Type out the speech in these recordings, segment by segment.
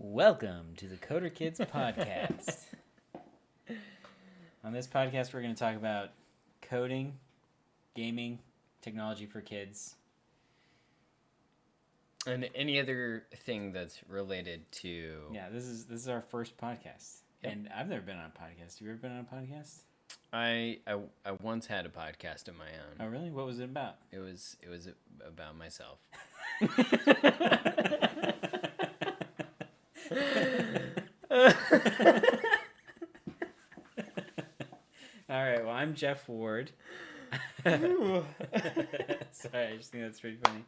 Welcome to the Coder Kids podcast. On this podcast, we're going to talk about coding, gaming, technology for kids. And any other thing that's related to... Yeah, this is our first podcast. Yep. And I've never been on a podcast. Have you ever been on a podcast? I once had a podcast of my own. Oh, really? What was it about? It was about myself. All right, well, I'm Jeff Ward. Sorry, I just think that's pretty funny.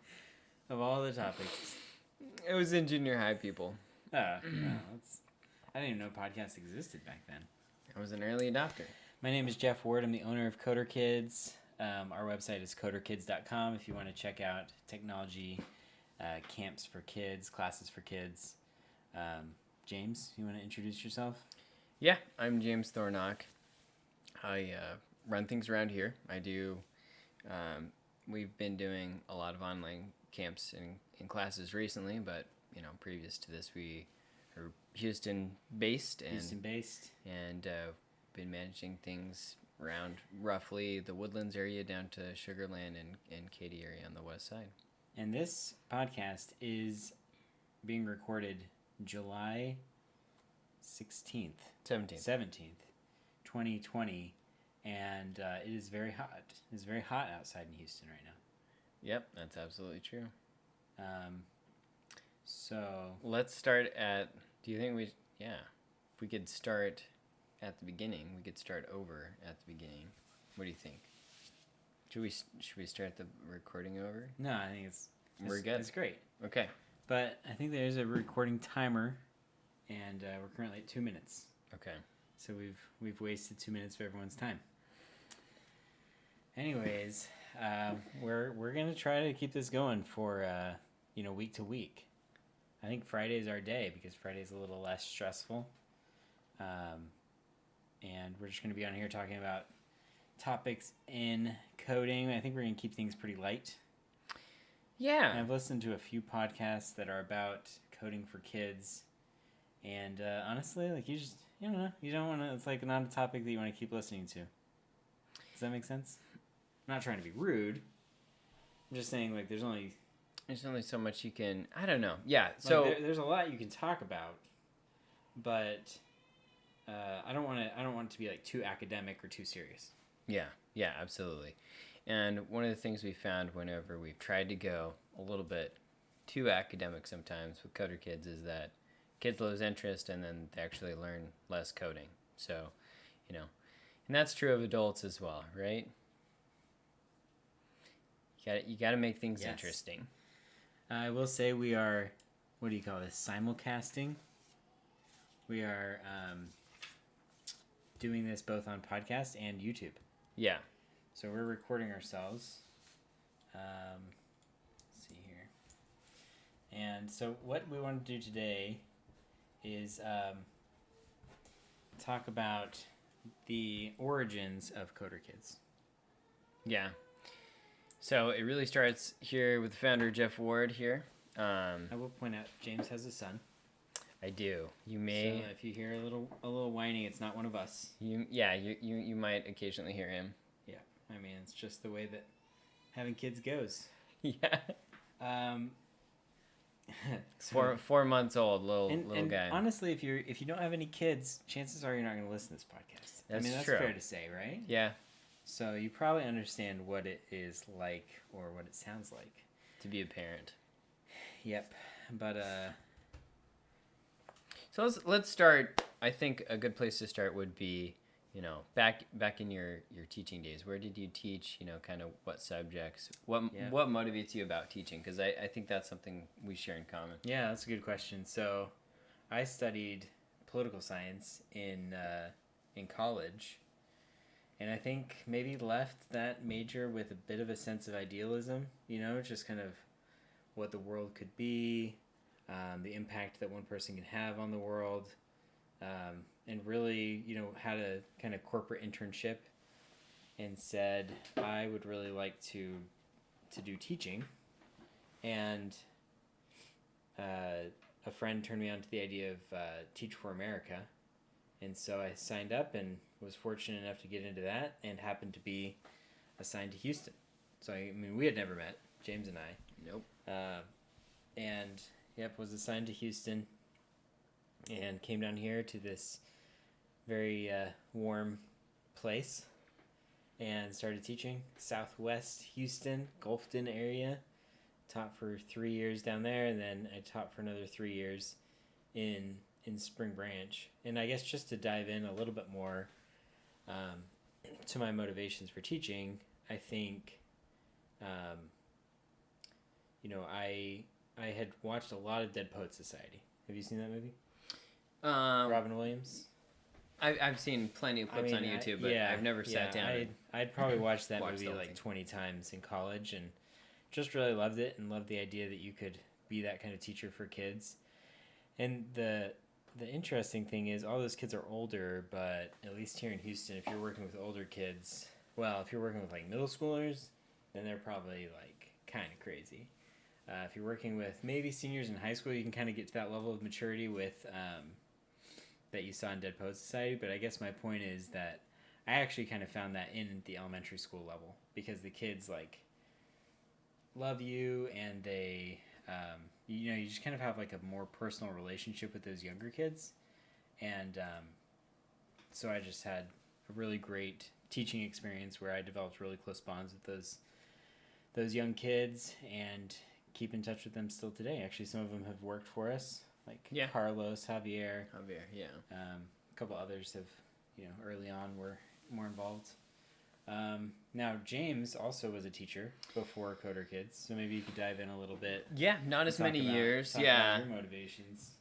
Of all the topics. It was in junior high, people. Oh, no, I didn't even know podcasts existed back then. I was an early adopter. My name is Jeff Ward. I'm the owner of Coder Kids. Our website is coderkids.com if you want to check out technology camps for kids, classes for kids. James, you want to introduce yourself? Yeah, I'm James Thornock. I run things around here. I do. We've been doing a lot of online camps and classes recently, but previous to this, we are Houston-based and been managing things around roughly the Woodlands area down to Sugarland and Katy area on the west side. And this podcast is being recorded July 17th, 2020, and it is very hot. It's very hot outside in Houston right now. Yep, that's absolutely true. So let's start at. Do you think if we could start at the beginning? We could start over at the beginning. What do you think? Should we start the recording over? No, I think we're good. It's great. Okay. But I think there's a recording timer, and we're currently at 2 minutes. Okay. So we've wasted 2 minutes of everyone's time. Anyways, we're gonna try to keep this going for week to week. I think Friday is our day because Friday is a little less stressful. And we're just gonna be on here talking about topics in coding. I think we're gonna keep things pretty light. Yeah. And I've listened to a few podcasts that are about coding for kids, and honestly, like you don't want to. It's like not a topic that you want to keep listening to. Does that make sense? I'm not trying to be rude. I'm just saying like there's only so much you can. I don't know. Yeah. So there's a lot you can talk about, but I don't want it to be like too academic or too serious. Yeah. Yeah. Absolutely. And one of the things we found whenever we've tried to go a little bit too academic sometimes with Coder Kids is that kids lose interest and then they actually learn less coding. So, and that's true of adults as well, right? You got to make things interesting. I will say we are, what do you call this, simulcasting? We are doing this both on podcast and YouTube. Yeah. So we're recording ourselves. Let's see here. And so what we want to do today is talk about the origins of Coder Kids. Yeah. So it really starts here with the founder, Jeff Ward here. I will point out James has a son. I do. You may. So if you hear a little whining, it's not one of us. You might occasionally hear him. Yeah. I mean, it's just the way that having kids goes. Yeah. So, 4 months old, little guy. Honestly, if you don't have any kids, chances are you're not going to listen to this podcast. That's true. Fair to say, right? Yeah. So you probably understand what it is like or what it sounds like to be a parent. Yep. But so let's start. I think a good place to start would be, back in your teaching days. Where did you teach? Kind of what subjects? What motivates you about teaching? Because I think that's something we share in common. Yeah, that's a good question. So, I studied political science in college, and I think maybe left that major with a bit of a sense of idealism. Just kind of what the world could be, the impact that one person can have on the world. And really, had a kind of corporate internship and said, I would really like to do teaching. And a friend turned me on to the idea of Teach for America, and so I signed up and was fortunate enough to get into that, and happened to be assigned to Houston. So I mean, we had never met, James and I. Nope. And yep, was assigned to Houston, and came down here to this very warm place, and started teaching Southwest Houston, Gulfton area. Taught for 3 years down there, and then I taught for another 3 years in Spring Branch. And I guess just to dive in a little bit more to my motivations for teaching, I think, I had watched a lot of Dead Poets Society. Have you seen that movie? Robin Williams. I've seen plenty of clips on YouTube, but I've never sat down. I'd probably watched that Watched movie like 20 times in college, and just really loved it, and loved the idea that you could be that kind of teacher for kids. And the interesting thing is, all those kids are older, but at least here in Houston, if you're working with older kids, well, if you're working with like middle schoolers, then they're probably like kind of crazy. If you're working with maybe seniors in high school, you can kind of get to that level of maturity with that you saw in Dead Poets Society. But I guess my point is that I actually kind of found that in the elementary school level, because the kids like love you, and they you just kind of have like a more personal relationship with those younger kids. And so I just had a really great teaching experience where I developed really close bonds with those young kids, and keep in touch with them still today. Actually, some of them have worked for us, like Carlos, Javier, a couple others have, early on were more involved. Now, James also was a teacher before Coder Kids, so maybe you could dive in a little bit. Yeah, not as many years. Talk about your motivations.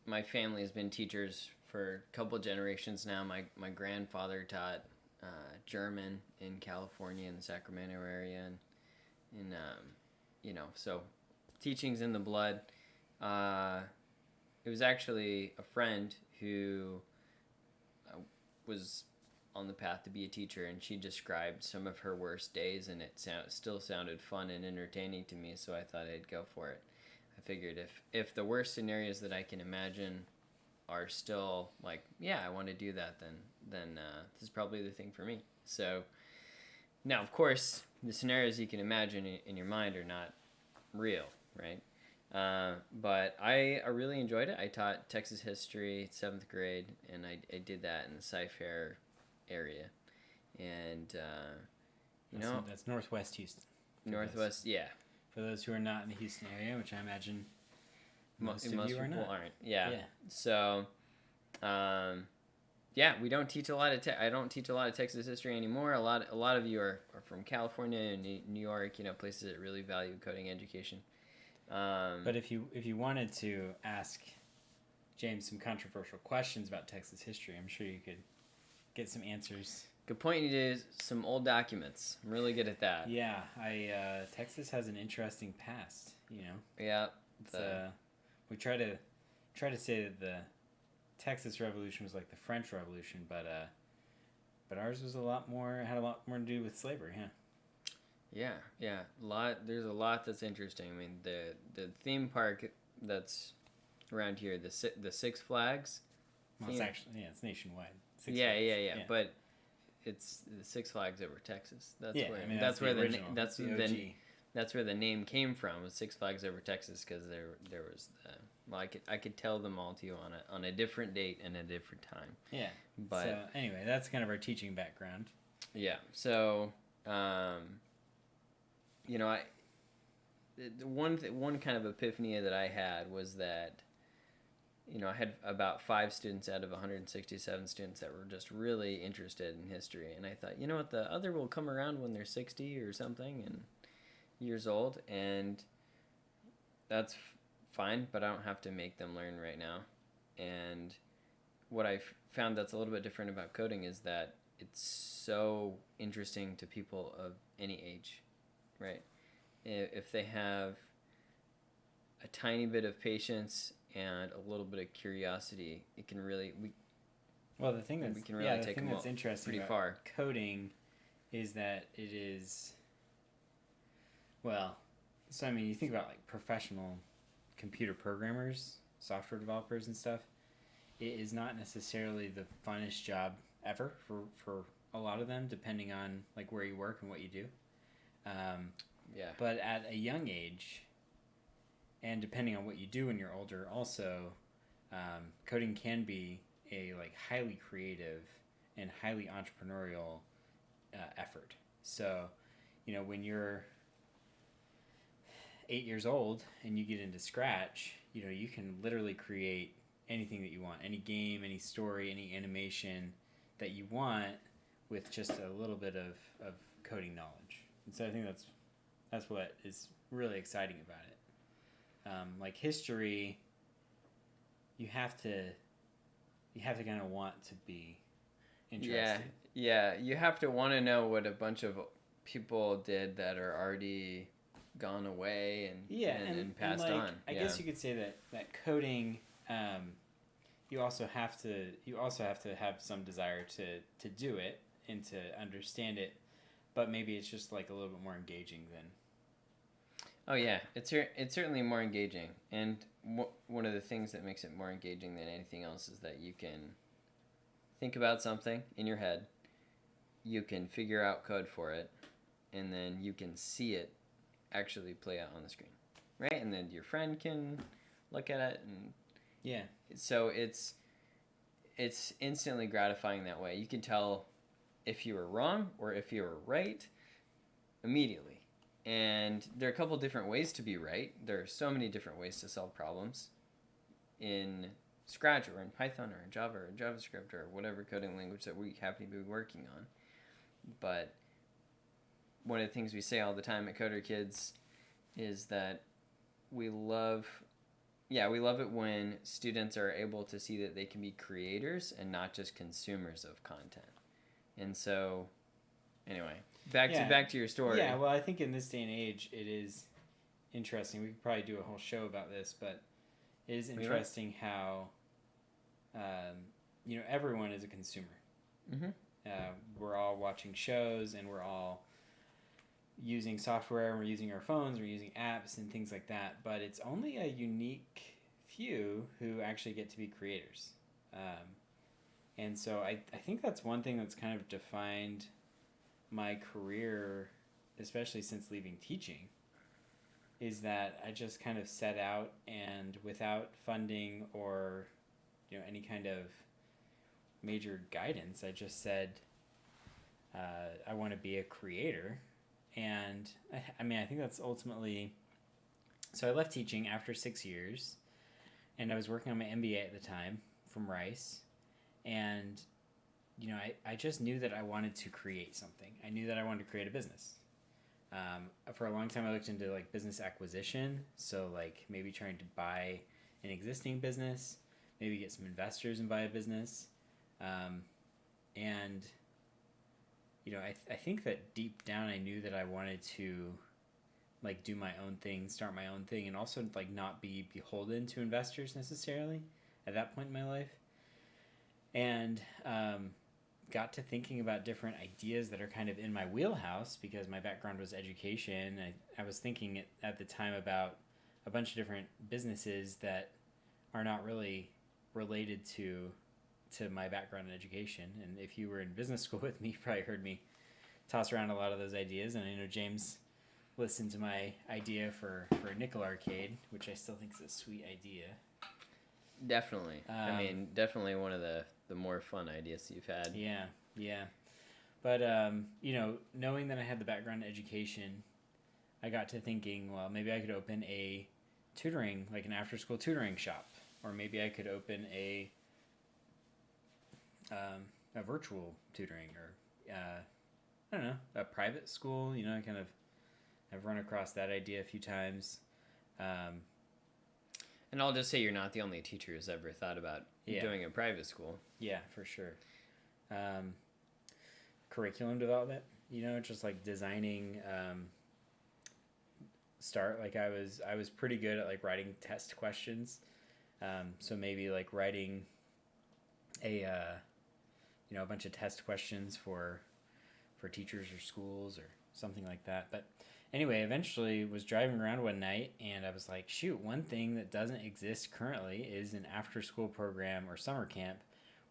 My family has been teachers for a couple generations now. My grandfather taught German in California, in the Sacramento area, and so teaching's in the blood. It was actually a friend who was on the path to be a teacher, and she described some of her worst days, and it still sounded fun and entertaining to me, so I thought I'd go for it. I figured if the worst scenarios that I can imagine are still like, I want to do that, then this is probably the thing for me. So now, of course, the scenarios you can imagine in your mind are not real, right? But I really enjoyed it. I taught Texas history 7th grade, and I did that in the Cy-Fair area. And, that's Northwest Houston. Northwest, yeah. For those who are not in the Houston area, which I imagine most of you people are not. Aren't. Yeah. So, we don't teach a lot of I don't teach a lot of Texas history anymore. A lot of you are from California and New York, places that really value coding education. But if you wanted to ask James some controversial questions about Texas history, I'm sure you could get some answers. Could point you to some old documents. I'm really good at that. Yeah, Texas has an interesting past. Yeah. We try to say that the Texas Revolution was like the French Revolution, but ours was had a lot more to do with slavery, huh? Yeah. There's a lot that's interesting. I mean, the theme park that's around here, the Six Flags. Well, it's actually it's nationwide. Six Flags. But it's the Six Flags over Texas. That's where the name came from, was Six Flags Over Texas, because there was I could tell them all to you on a different date and a different time. Yeah. But so anyway, that's kind of our teaching background. Yeah. So one kind of epiphany that I had was that I had about 5 students out of 167 students that were just really interested in history, and I thought, what, the other will come around when they're 60 or something and years old, and that's fine, but I don't have to make them learn right now. And what I found that's a little bit different about coding is that it's so interesting to people of any age, right? If they have a tiny bit of patience and a little bit of curiosity, it can really the thing that's take them that's interesting pretty about far. Coding is that it is, So I mean, you think about like professional computer programmers, software developers, and stuff. It is not necessarily the funnest job ever for a lot of them, depending on like where you work and what you do. Um, Yeah. but at a young age, and depending on what you do when you're older, also, coding can be a like highly creative and highly entrepreneurial effort. So, when you're 8 years old and you get into Scratch, you can literally create anything that you want, any game, any story, any animation that you want with just a little bit of coding knowledge. And so I think that's what is really exciting about it. Like history, you have to kind of want to be interested. Yeah. You have to want to know what a bunch of people did that are already gone away and passed like, on. I guess you could say that coding, you also have to have some desire to do it and to understand it, but maybe it's just like a little bit more engaging than. Oh yeah, it's certainly more engaging, and one of the things that makes it more engaging than anything else is that you can think about something in your head, you can figure out code for it, and then you can see it actually play out on the screen, right? And then your friend can look at it, and yeah. So it's instantly gratifying that way. You can tell if you were wrong or if you were right immediately. And there are a couple different ways to be right. There are so many different ways to solve problems in Scratch or in Python or in Java or in JavaScript or whatever coding language that we happen to be working on. But one of the things we say all the time at Coder Kids is that we love it when students are able to see that they can be creators and not just consumers of content. And so, anyway, back to your story. Yeah, well, I think in this day and age, it is interesting. We could probably do a whole show about this, but it is interesting how, everyone is a consumer. Mm-hmm. We're all watching shows, and we're all using software, and we're using our phones, we're using apps and things like that, but it's only a unique few who actually get to be creators. And so I think that's one thing that's kind of defined my career, especially since leaving teaching, is that I just kind of set out, and without funding or any kind of major guidance, I just said I want to be a creator. And I mean, I think that's ultimately. So I left teaching after 6 years, and I was working on my MBA at the time from Rice, and I just knew that I wanted to create something. I knew that I wanted to create a business. For a long time, I looked into like business acquisition, so like maybe trying to buy an existing business, maybe get some investors and buy a business, and I think that deep down I knew that I wanted to like do my own thing, start my own thing, and also like not be beholden to investors necessarily at that point in my life. And got to thinking about different ideas that are kind of in my wheelhouse because my background was education. I was thinking at the time about a bunch of different businesses that are not really related to my background in education. And if you were in business school with me, you probably heard me toss around a lot of those ideas. And I know James listened to my idea for a nickel arcade, which I still think is a sweet idea. Definitely. I mean, definitely one of the more fun ideas you've had. Yeah. But, knowing that I had the background in education, I got to thinking, well, maybe I could open a tutoring, like an after-school tutoring shop. Or maybe I could open a virtual tutoring, or I don't know, a private school. I've run across that idea a few times. And I'll just say you're not the only teacher who's ever thought about doing a private school. Yeah, for sure. Curriculum development, just like designing. I was pretty good at like writing test questions. So maybe like writing a bunch of test questions for teachers or schools or something like that. But Anyway, eventually was driving around one night and I was like, shoot, one thing that doesn't exist currently is an after school program or summer camp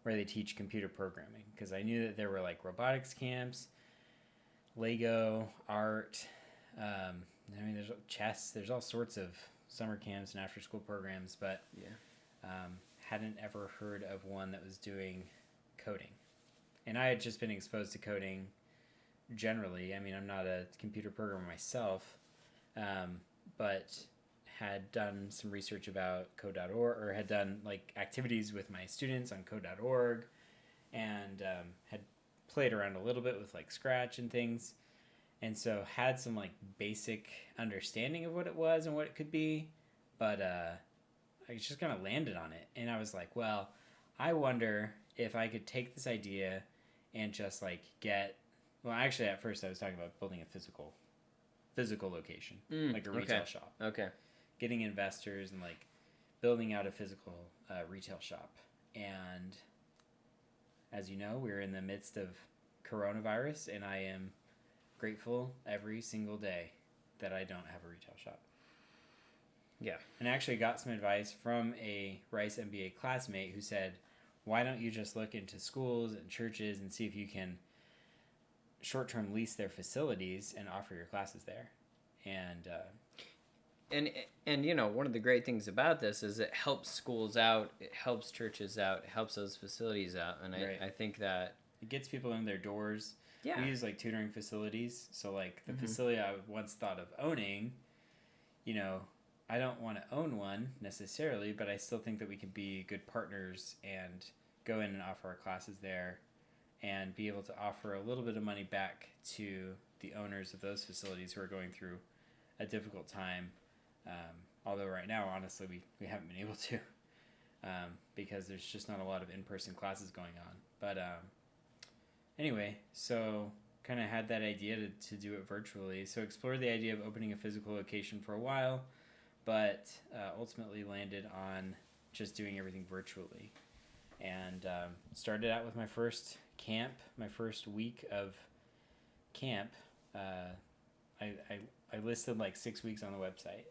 where they teach computer programming. Because I knew that there were like robotics camps, Lego, art, I mean, there's chess, there's all sorts of summer camps and after school programs, but hadn't ever heard of one that was doing coding. And I had just been exposed to coding generally. I mean, I'm not a computer programmer myself, but had done some research about code.org, or had done like activities with my students on code.org, and had played around a little bit with like Scratch and things, and so had some like basic understanding of what it was and what it could be, but I just kind of landed on it, and I was like, well, I wonder if I could take this idea and just like get, well, actually at first I was talking about building a physical location, like a retail shop. Okay. Getting investors and like building out a physical retail shop. And as you know, we're in the midst of coronavirus, and I am grateful every single day that I don't have a retail shop. Yeah. And I actually got some advice from a Rice MBA classmate who said, why don't you just look into schools and churches and see if you can short-term lease their facilities and offer your classes there. And you know, one of the great things about this is it helps schools out, it helps churches out, it helps those facilities out, and I think that it gets people in their doors. Yeah. We use like tutoring facilities, so like the facility I once thought of owning, you know, I don't want to own one necessarily, but I still think that we can be good partners and go in and offer our classes there and be able to offer a little bit of money back to the owners of those facilities who are going through a difficult time. Although right now, honestly, we haven't been able to because there's just not a lot of in-person classes going on. But anyway, so kind of had that idea to do it virtually. So explored the idea of opening a physical location for a while, but ultimately landed on just doing everything virtually. And started out with my first camp, my first week of camp. I listed like 6 weeks on the website,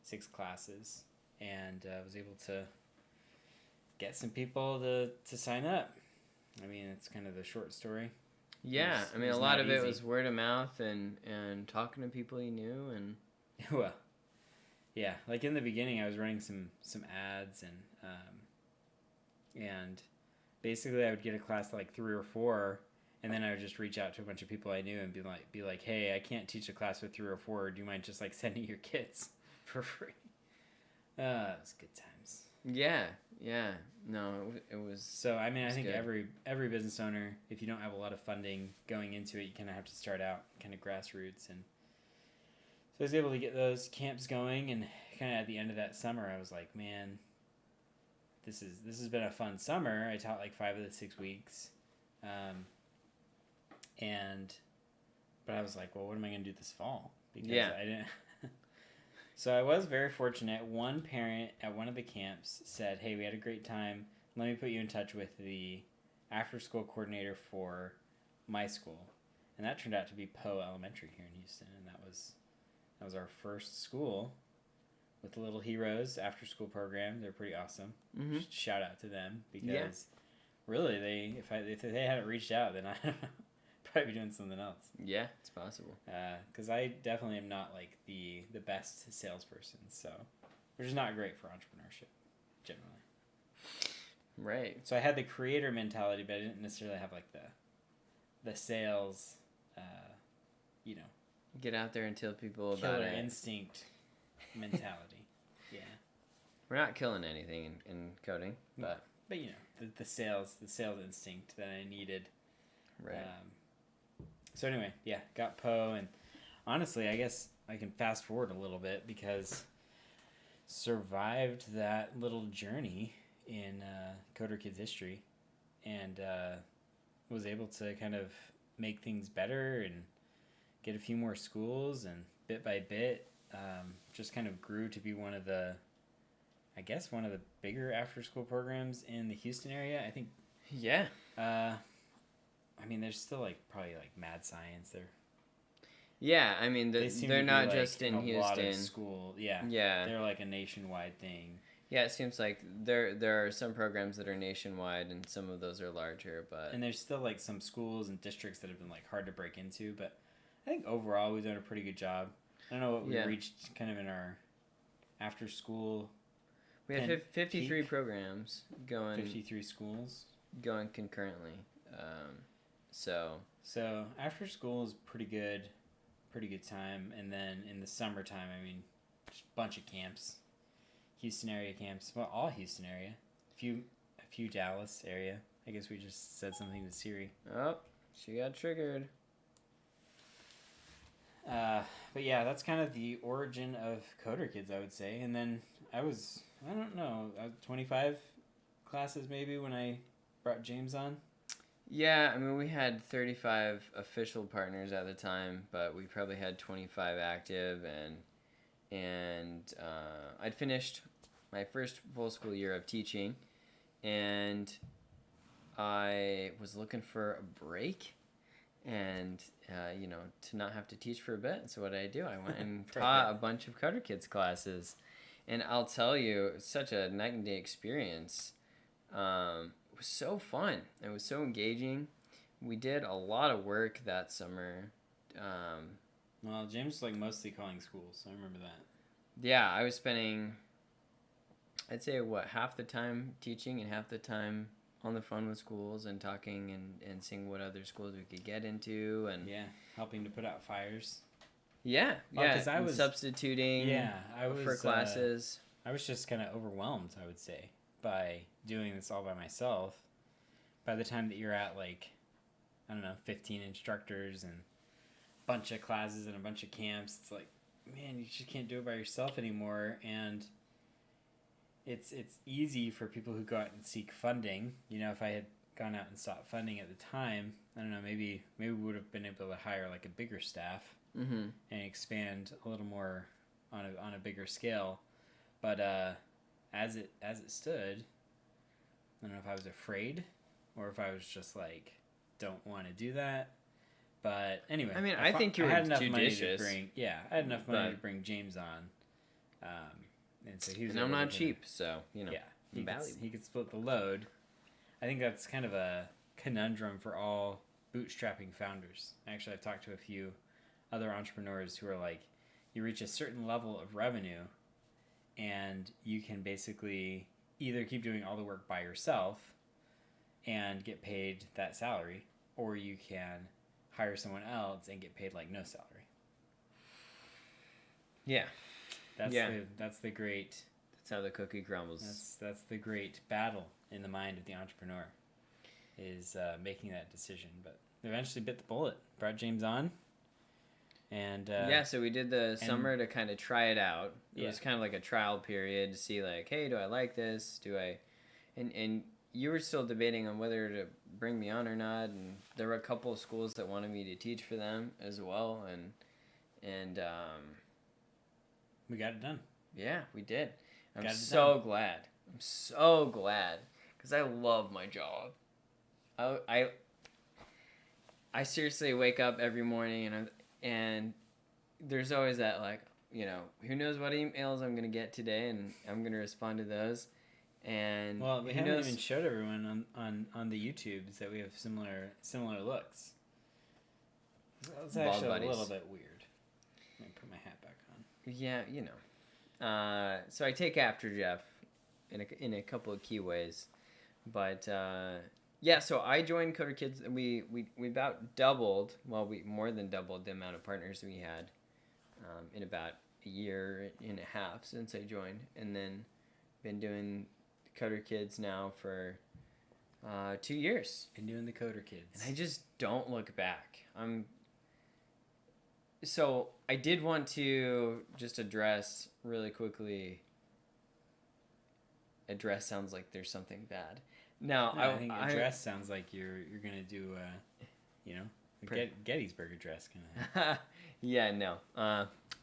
6 classes, and was able to get some people to sign up. I mean, it's kind of the short story. Yeah, I mean, a lot of it was word of mouth and talking to people you knew, and well, yeah, like in the beginning, I was running some ads, and basically I would get a class to like 3 or 4, and then I would just reach out to a bunch of people I knew and be like, hey, I can't teach a class with 3 or 4. Do you mind just like sending your kids for free? It was good times. Yeah. No, it was. So I mean, I think good. every business owner, if you don't have a lot of funding going into it, you kind of have to start out kind of grassroots. And so I was able to get those camps going, and kind of at the end of that summer, I was like, man, this has been a fun summer. I taught like 5 of the 6 weeks, but I was like, well, what am I gonna do this fall? Because I didn't. So I was very fortunate. One parent at one of the camps said, hey, we had a great time. Let me put you in touch with the after-school coordinator for my school. And that turned out to be Poe Elementary here in Houston. And that was our first school with the Little Heroes after-school program. They're pretty awesome. Mm-hmm. Shout out to them because really, if they hadn't reached out, then I probably be doing something else. Yeah, it's possible. Because I definitely am not like the best salesperson, so which is not great for entrepreneurship generally. Right. So I had the creator mentality, but I didn't necessarily have like the sales, get out there and tell people killer about it. Instinct mentality. Yeah. We're not killing anything in coding, but you know the sales instinct that I needed. Right. So anyway, yeah, got Poe, and honestly, I guess I can fast forward a little bit because survived that little journey in Coder Kids history, and was able to kind of make things better and get a few more schools, and bit by bit, just kind of grew to be one of the bigger after-school programs in the Houston area. I think. Yeah. I mean, there's still like probably like Mad Science there. Yeah, I mean, They seem they're to be not like just in a lot of Houston. school. Yeah, Yeah. they're like a nationwide thing. Yeah, it seems like there are some programs that are nationwide, and some of those are larger. But And there's still like some schools and districts that have been like hard to break into, but I think overall we've done a pretty good job. I don't know what we Yeah. reached kind of in our after school we had Pen- 53 peak? programs going 53 schools. going concurrently. So So after school is pretty good time. And then in the summertime, I mean, just a bunch of camps, Houston area camps. Well, all Houston area, a few Dallas area. I guess we just said something to Siri. oh, she got triggered. But yeah, that's kind of the origin of Coder Kids, I would say. And then I don't know, 25 classes maybe when I brought James on. Yeah, I mean, we had 35 official partners at the time, but we probably had 25 active, and I'd finished my first full school year of teaching, and I was looking for a break, and to not have to teach for a bit. So what did I do? I went and taught a bunch of Coder Kids classes, and I'll tell you, it's such a night and day experience. It was so fun. It was so engaging. We did a lot of work that summer. Well, James was like mostly calling schools, so I remember that. Yeah, I was spending, I'd say, half the time teaching and half the time on the phone with schools and talking and seeing what other schools we could get into. And Yeah, helping to put out fires. yeah, Well, 'cause I and was- substituting I was for classes. I was just kind of overwhelmed, I would say, by doing this all by myself. By the time that you're at like, I don't know, 15 instructors and a bunch of classes and a bunch of camps, it's like, man, you just can't do it by yourself anymore. And it's easy for people who go out and seek funding. You know, if I had gone out and sought funding at the time, I don't know, maybe we would have been able to hire like a bigger staff Mm-hmm. and expand a little more on a bigger scale. But as it stood, I don't know if I was afraid or if I was just like, don't want to do that. But anyway, I mean, I think you I had were enough money to judicious. bring. Yeah, I had enough money But- to bring James on, and so he was. And I'm able not to- cheap, so Yeah, he could, valuable. he could split the load. I think that's kind of a conundrum for all bootstrapping founders. Actually, I've talked to a few other entrepreneurs who are like, you reach a certain level of revenue and you can basically either keep doing all the work by yourself and get paid that salary, or you can hire someone else and get paid like no salary. Yeah, Yeah. That's the great that's how the cookie crumbles. that's the great battle in the mind of the entrepreneur, is making that decision. But eventually bit the bullet, brought James on, and Yeah, so we did the summer to kind of try it out. It Yeah. was kind of like a trial period to see, like, hey, do I like this? Do I, and you were still debating on whether to bring me on or not, and there were a couple of schools that wanted me to teach for them as well, and we got it done. yeah, we did. I'm Got it so glad. I'm so glad because I love my job. I seriously wake up every morning and there's always that, like, who knows what emails I'm gonna get today, and I'm gonna respond to those. And Well, we who haven't knows- even showed everyone on the YouTubes that we have similar looks. It's Bald actually buddies. a little bit weird. Let me put my hat back on. Yeah, so I take after Jeff in a couple of key ways, but yeah. So I joined Coder Kids, and we about doubled. Well, we more than doubled the amount of partners we had in about a year and a half since I joined, and then been doing Coder Kids now for 2 years. Been doing the Coder Kids. And I just don't look back. So I did want to just address really quickly. Address sounds like there's something bad. No, I think address sounds like you're gonna do a Gettysburg Address kind of. Yeah, no,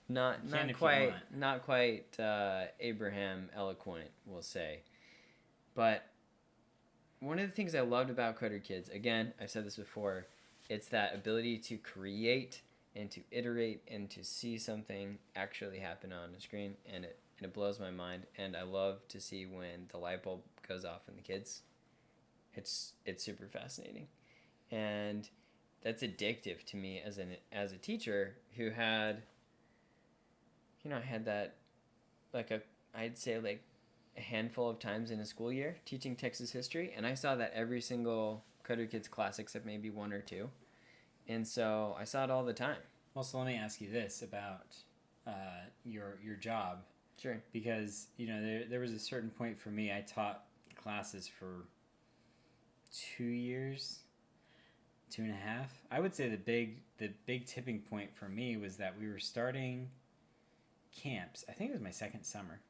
not Can if you quite, want. not quite Abraham eloquent, we'll say. But one of the things I loved about Coder Kids, again, I've said this before, it's that ability to create and to iterate and to see something actually happen on a screen, and it blows my mind. And I love to see when the light bulb goes off in the kids. It's super fascinating, and that's addictive to me as a teacher who had, I had that, I'd say like a handful of times in a school year teaching Texas history, and I saw that every single Coder Kids class except maybe one or two, and so I saw it all the time. Well, so let me ask you this about your job. Sure. Because there was a certain point for me. I taught classes for 2 years, 2.5. I would say the big tipping point for me was that we were starting camps. I think it was my second summer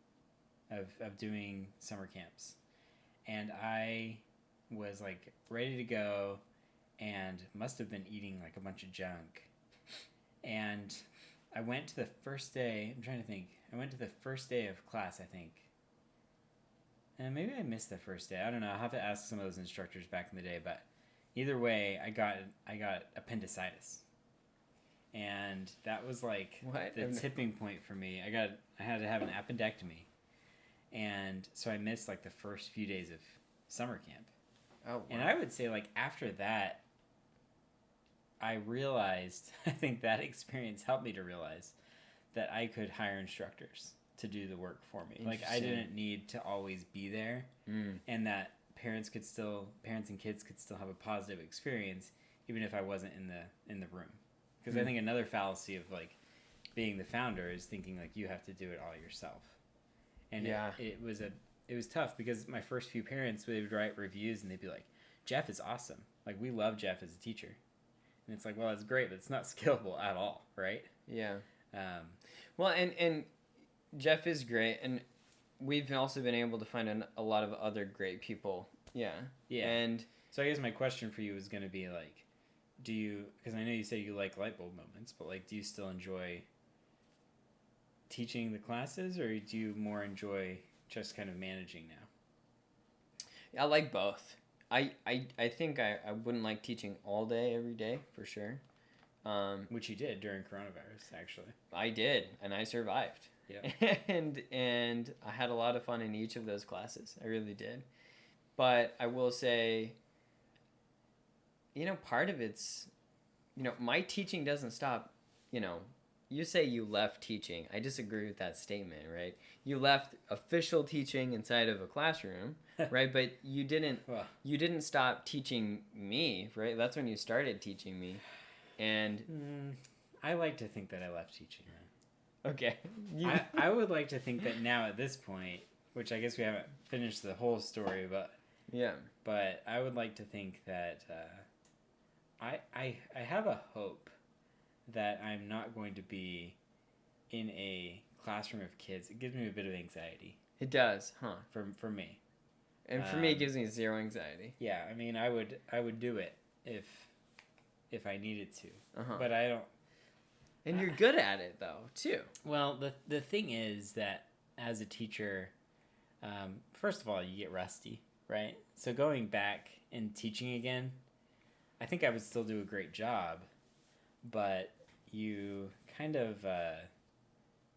of doing summer camps, and I was like ready to go, and must have been eating like a bunch of junk, and I went to the first day. I'm trying to think. I went to the first day of class, I think. And maybe I missed the first day. I don't know. I'll have to ask some of those instructors back in the day. But either way, I got appendicitis. And that was like the tipping point for me. I had to have an appendectomy. And so I missed like the first few days of summer camp. Oh, wow. And I would say like after that, I realized, I think that experience helped me to realize that I could hire instructors to do the work for me. Like I didn't need to always be there, and that parents and kids could still have a positive experience even if I wasn't in the room. Because I think another fallacy of like being the founder is thinking like you have to do it all yourself. And it was tough because my first few parents, they would write reviews and they'd be like, "Jeff is awesome. Like we love Jeff as a teacher." And it's like, well, that's great, but it's not scalable at all, right? Yeah. Well, and Jeff is great, and we've also been able to find a lot of other great people. Yeah. Yeah. And so I guess my question for you is going to be like, do you, because I know you say you like light bulb moments, but like, do you still enjoy teaching the classes, or do you more enjoy just kind of managing now? I like both. I think I wouldn't like teaching all day, every day, for sure. Which you did during coronavirus, actually. I did, and I survived. Yeah. and I had a lot of fun in each of those classes. I really did. But I will say, part of it's, my teaching doesn't stop. You say you left teaching. I disagree with that statement, right? You left official teaching inside of a classroom, right? But you didn't stop teaching me, right? That's when you started teaching me. And I like to think that I left teaching then. Okay. I would like to think that now at this point, which I guess we haven't finished the whole story, but yeah. But I would like to think that I have a hope that I'm not going to be in a classroom of kids. It gives me a bit of anxiety. It does, huh? For me. And for me, it gives me zero anxiety. Yeah, I mean, I would do it if I needed to, Uh-huh. but I don't. And you're good at it though, too. Well, the thing is that as a teacher, first of all, you get rusty, right? So going back and teaching again, I think I would still do a great job, but you kind of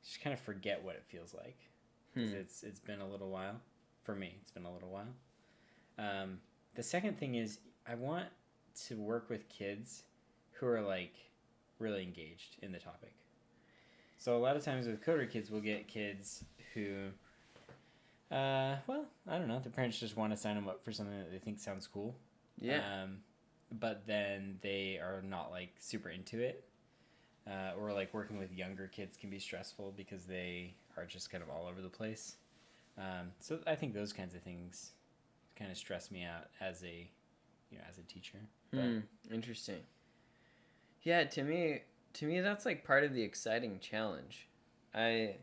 just kind of forget what it feels like because it's been a little while. For me, it's been a little while. The second thing is I want to work with kids who are like really engaged in the topic. So a lot of times with Coder Kids, we'll get kids who, well, I don't know, the parents just want to sign them up for something that they think sounds cool. Yeah. But then they are not like super into it. Or like working with younger kids can be stressful because they are just kind of all over the place. So I think those kinds of things kind of stress me out as a teacher. Interesting. Yeah, to me that's like part of the exciting challenge. So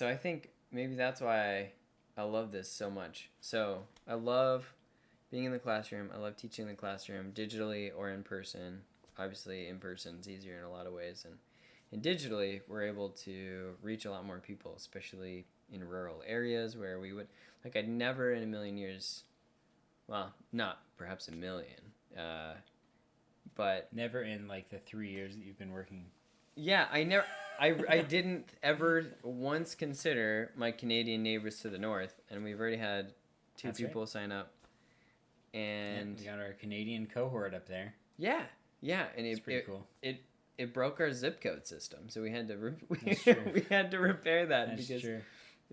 I think maybe that's why I love this so much. So I love being in the classroom. I love teaching in the classroom, digitally or in person. Obviously, in person is easier in a lot of ways, and digitally we're able to reach a lot more people, especially in rural areas where we would I'd never in a million years, well, not perhaps a million, but Never in like the 3 years that you've been working. yeah, I didn't ever once consider my Canadian neighbors to the north, and we've already had two That's people sign up. And we got our Canadian cohort up there. yeah, and It's pretty cool. It broke our zip code system, so we had to That's true. we had to repair that That's because true.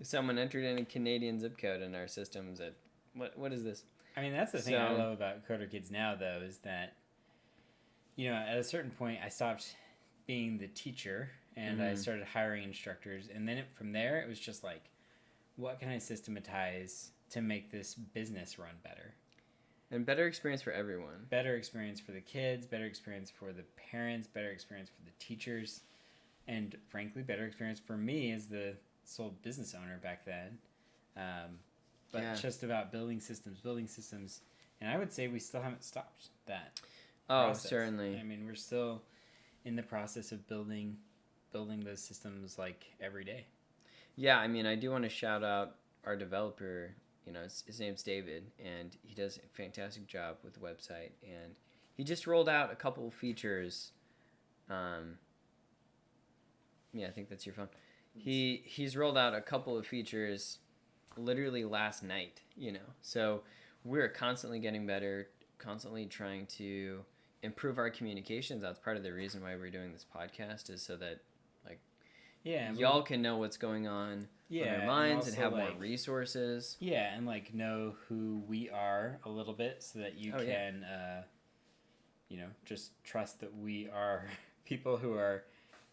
someone entered in a Canadian zip code in our systems. That what is this? I mean, that's the thing I So- love about Coder Kids now, though, is that, you know, at a certain point, I stopped being the teacher and I Mhm. started hiring instructors. And then from there, it was just like, what can I systematize to make this business run better? And better experience for everyone. Better experience for the kids, better experience for the parents, better experience for the teachers, and frankly, better experience for me as the sole business owner back then. But Yeah. just about building systems, and I would say we still haven't stopped that. Oh, process. certainly. I mean, we're still in the process of building those systems like every day. Yeah, I mean, I do want to shout out our developer. You know, his name's David, and he does a fantastic job with the website. And he just rolled out a couple of features. Yeah, I think that's your phone. He's rolled out a couple of features literally last night. You know, so we're constantly getting better, constantly trying to improve our communications. That's part of the reason why we're doing this podcast, is so that Yeah, y'all can know what's going on in our minds and also, have more like, resources. Yeah, and like know who we are a little bit, so that you Oh, yeah. can, you know, just trust that we are people who are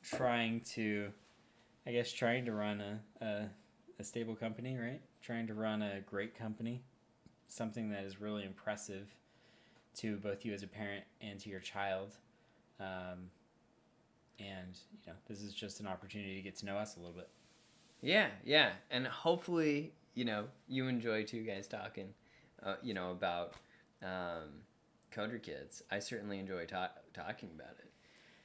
trying to run a stable company, right? Trying to run a great company, something that is really impressive to both you as a parent and to your child. And you know, this is just an opportunity to get to know us a little bit. Yeah, and hopefully, you know, you enjoy two guys talking, you know, about Coder Kids. I certainly enjoy talking about it.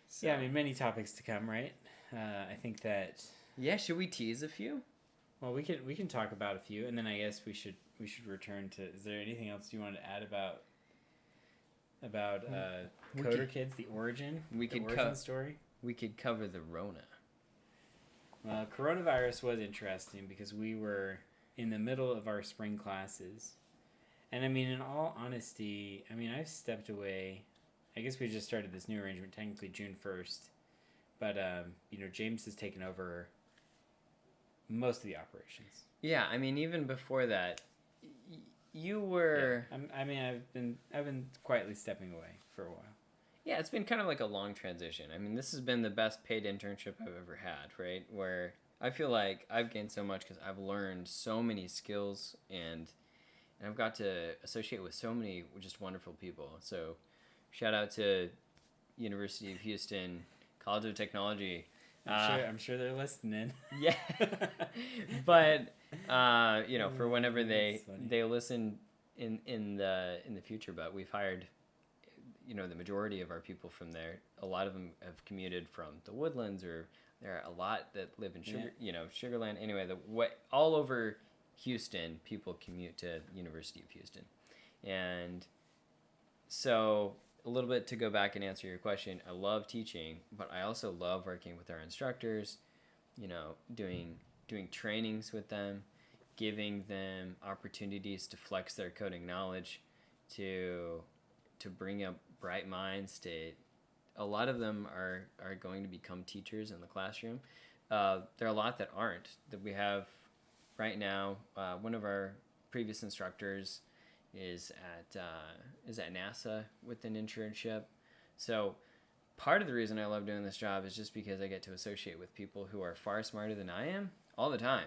So, Yeah, I mean, many topics to come, right? I think that. yeah, should we tease a few? Well, we can talk about a few, and then I guess we should return to. Is there anything else you want to add about We Coder could- Kids, the origin, we the could origin story? We could cover the Rona. Well, coronavirus was interesting because we were in the middle of our spring classes, and I mean, in all honesty, I mean, I've stepped away. I guess we just started this new arrangement technically June 1st, but you know, James has taken over most of the operations. Yeah, I mean, even before that, you were. Yeah. I mean, I've been quietly stepping away for a while. Yeah, it's been kind of like a long transition. I mean, this has been the best paid internship I've ever had, right? Where I feel like I've gained so much because I've learned so many skills and I've got to associate with so many just wonderful people. So, shout out to University of Houston College of Technology. I'm sure they're listening. Yeah, but you know, for whenever That's funny. they listen in the future, but we've hired, you know, the majority of our people from there. A lot of them have commuted from the Woodlands, or there are a lot that live in Sugarland. Anyway, all over Houston, people commute to University of Houston, and so a little bit to go back and answer your question. I love teaching, but I also love working with our instructors. You know, doing trainings with them, giving them opportunities to flex their coding knowledge, to bring up bright minds. A lot of them are going to become teachers in the classroom. There are a lot that aren't. That we have right now. One of our previous instructors is at NASA with an internship. So part of the reason I love doing this job is just because I get to associate with people who are far smarter than I am all the time.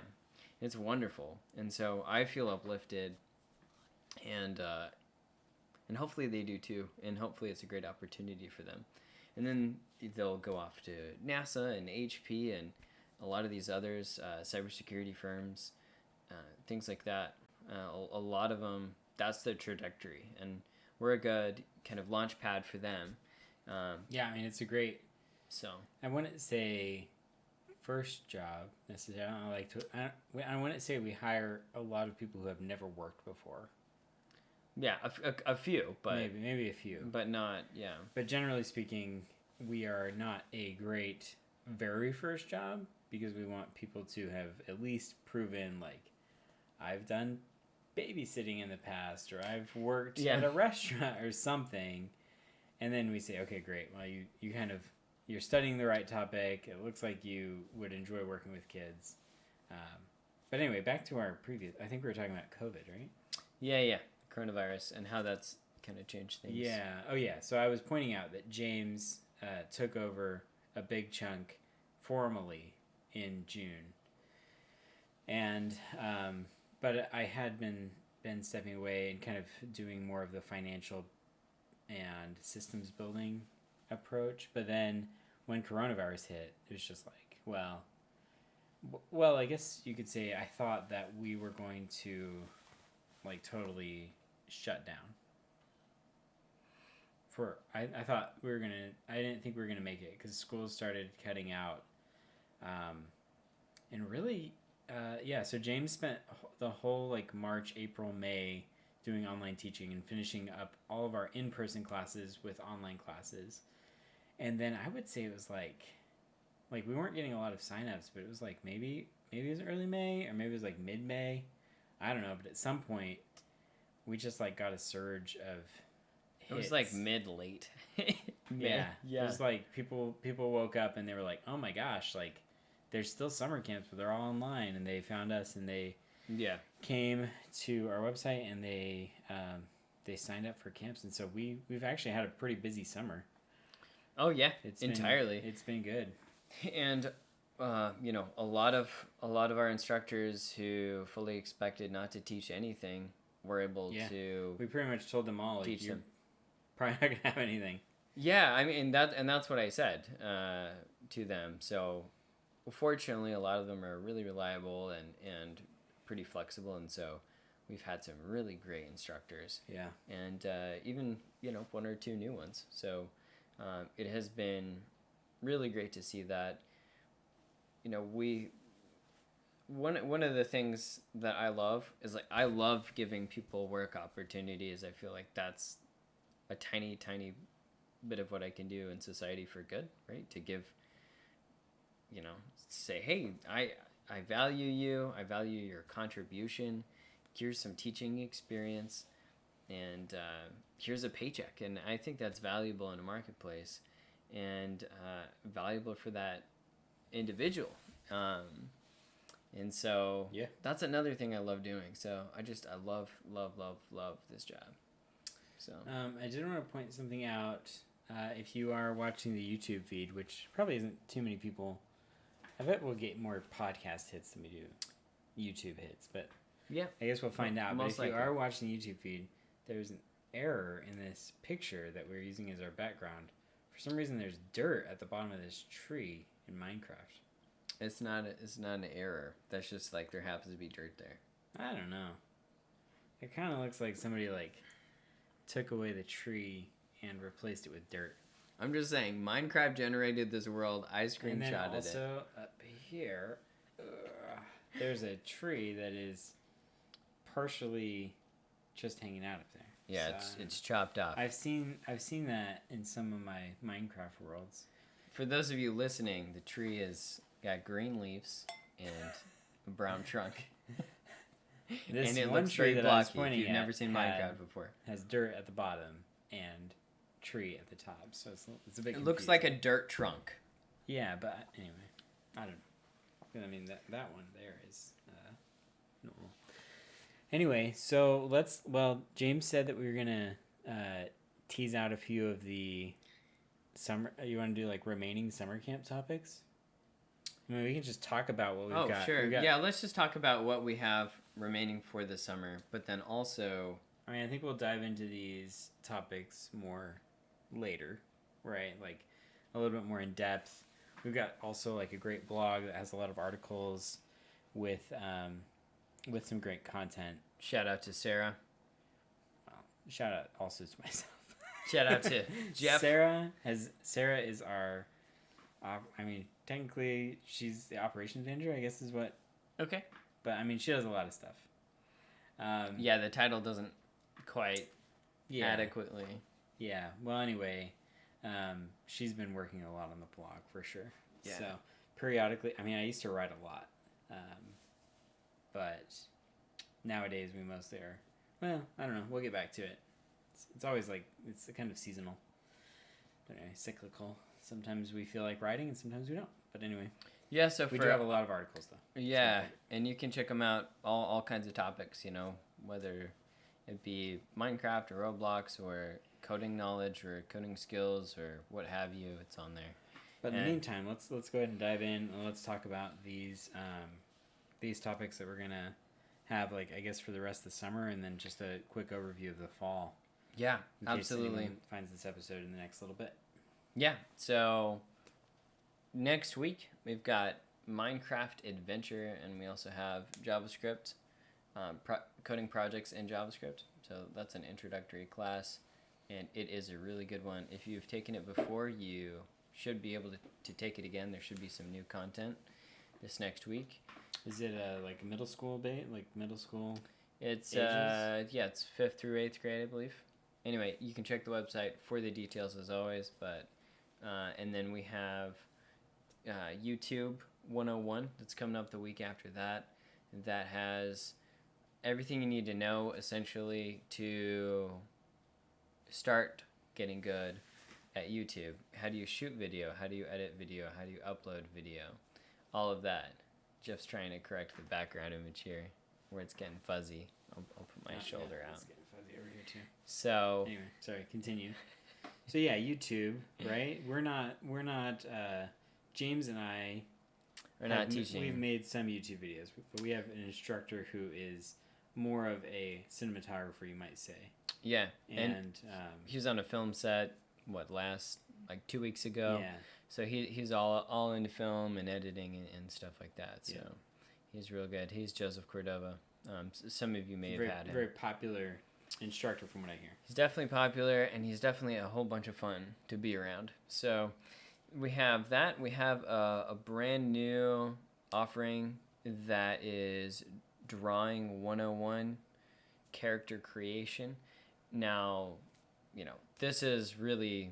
It's wonderful, and so I feel uplifted, and hopefully they do too, and hopefully it's a great opportunity for them. And then they'll go off to NASA and HP and a lot of these others, cybersecurity firms, things like that. A lot of them, that's their trajectory, and we're a good kind of launch pad for them. Yeah, I mean, it's a great. So I wouldn't say first job necessarily. I don't like to. I wouldn't say we hire a lot of people who have never worked before. Yeah, a few, but maybe a few. but not, yeah. But generally speaking, we are not a great very first job because we want people to have at least proven, like, I've done babysitting in the past, or I've worked at a restaurant or something. And then we say, okay, great. Well, you kind of, you're studying the right topic. It looks like you would enjoy working with kids. But anyway, back to our previous, I think we were talking about COVID, right? Yeah. Coronavirus and how that's kind of changed things. Yeah. Oh, yeah. So I was pointing out that James took over a big chunk formally in June. And, but I had been stepping away and kind of doing more of the financial and systems building approach. But then when coronavirus hit, it was just like, well, I guess you could say I thought that we were going to, like, totally shut down. I thought we were gonna. I didn't think we were gonna make it because schools started cutting out, and really, So James spent the whole, like, March, April, May doing online teaching and finishing up all of our in-person classes with online classes, and then I would say it was like we weren't getting a lot of signups, but it was like maybe it was early May or maybe it was like mid-May. I don't know, but at some point we just, like, got a surge of hits. It was like mid-late. Yeah. It was like people woke up and they were like, oh my gosh, like, there's still summer camps, but they're all online, and they found us and they came to our website and they signed up for camps, and so we've actually had a pretty busy summer. Oh yeah, entirely. It's been good. And a lot of our instructors who fully expected not to teach anything were able to. We pretty much told them all, like, teach you're them. probably not gonna have anything. Yeah, I mean that's what I said to them. So fortunately, a lot of them are really reliable and pretty flexible, and so we've had some really great instructors. Yeah. And even one or two new ones. So it has been really great to see that. One of the things that I love is, like, I love giving people work opportunities. I feel like that's a tiny bit of what I can do in society for good, right? To give, say, hey, I value you. I value your contribution. Here's some teaching experience, and here's a paycheck. And I think that's valuable in a marketplace, and valuable for that individual. And so that's another thing I love doing. So I love this job. So I did want to point something out. If you are watching the YouTube feed, which probably isn't too many people, I bet we'll get more podcast hits than we do YouTube hits. But yeah, I guess we'll find out. But if likely. you are watching the YouTube feed, there's an error in this picture that we're using as our background. For some reason, there's dirt at the bottom of this tree in Minecraft. It's not an error. That's just, like, there happens to be dirt there. I don't know. It kind of looks like somebody, like, took away the tree and replaced it with dirt. I'm just saying, Minecraft generated this world. I screenshotted it. And then also up here, there's a tree that is partially just hanging out up there. Yeah, so it's chopped off. I've seen that in some of my Minecraft worlds. For those of you listening, the tree has got green leaves and a brown trunk. This and it one looks tree very that I was blocky. pointing If you've at never seen Minecraft before, has dirt at the bottom and tree at the top, so it's a bit. It looks like a dirt trunk. Yeah, but anyway, I don't know. I mean that one there is normal. Anyway, so James said that we were gonna tease out a few of the summer. You want to do, like, remaining summer camp topics? I mean, we can just talk about what we've got. Oh, sure. Yeah, let's just talk about what we have remaining for the summer, but then also... I mean, I think we'll dive into these topics more later, right? Like, a little bit more in depth. We've got also, like, a great blog that has a lot of articles with some great content. Shout out to Sarah. Well, shout out also to myself. Shout out to Jeff. Sarah is our... I mean, technically, she's the operations manager, I guess is what... Okay. But, I mean, she does a lot of stuff. Yeah, the title doesn't quite Yeah. adequately. Yeah. Well, anyway, she's been working a lot on the blog for sure. Yeah. So periodically, I mean, I used to write a lot, but nowadays we mostly are. Well, I don't know. We'll get back to it. It's always like it's kind of seasonal. But anyway, cyclical. Sometimes we feel like writing, and sometimes we don't. But anyway, Yeah, so we for do have a lot of articles though. yeah, and you can check them out all kinds of topics, you know, whether it be Minecraft or Roblox or coding knowledge or coding skills or what have you, it's on there. But in the And- meantime, let's go ahead and dive in and let's talk about these topics that we're gonna have, like I guess for the rest of the summer, and then just a quick overview of the fall. Yeah, In case absolutely. anyone finds this episode in the next little bit. Yeah, so next week we've got Minecraft Adventure, and we also have JavaScript, coding projects in JavaScript. So that's an introductory class, and it is a really good one. If you've taken it before, you should be able to take it again. There should be some new content this next week. Is it like a middle school like middle school? It's Ages? yeah, it's 5th through 8th grade, I believe. Anyway, you can check the website for the details as always, but and then we have YouTube 101 that's coming up the week after that. That has everything you need to know essentially to start getting good at YouTube. How do you shoot video? How do you edit video? How do you upload video? All of that. Jeff's trying to correct the background image here where it's getting fuzzy. I'll put my shoulder Yeah, out. it's getting fuzzy over here too. So Anyway, sorry. Continue. So yeah, YouTube, right? We're not. James and I. we're not We've teaching. made some YouTube videos, but we have an instructor who is more of a cinematographer, you might say. Yeah, and And he was on a film set. Last like 2 weeks ago. yeah, So he's all into film and editing and stuff like that. So Yeah. he's real good. He's Joseph Cordova. Some of you may very have had him. very popular instructor from what I hear. He's definitely popular, and he's definitely a whole bunch of fun to be around. So we have that. We have a brand new offering that is Drawing 101 character creation. Now, you know, this is really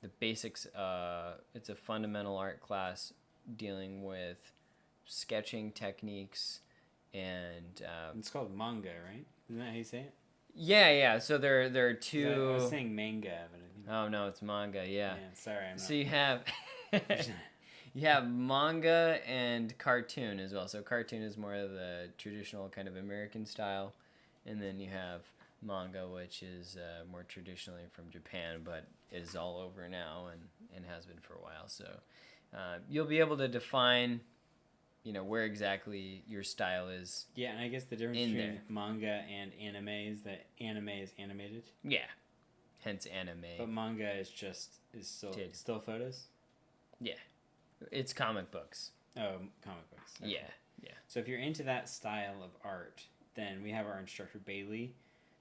the basics. It's a fundamental art class dealing with sketching techniques and It's called manga, right? Isn't that how you say it? yeah. So there are 'Cause two. I was saying manga, but I think. Oh no, it's manga. Yeah. Sorry, I'm So you have not. you have manga and cartoon as well. So cartoon is more of the traditional kind of American style, and then you have manga, which is more traditionally from Japan, but is all over now and has been for a while. So you'll be able to define, you know, where exactly your style is. Yeah, and I guess the difference In between there. manga and anime is that anime is animated, Yeah. Hence anime. but manga is still photos. It's comic books. Oh, comic books. Okay. Yeah. So if you're into that style of art, then we have our instructor Bailey,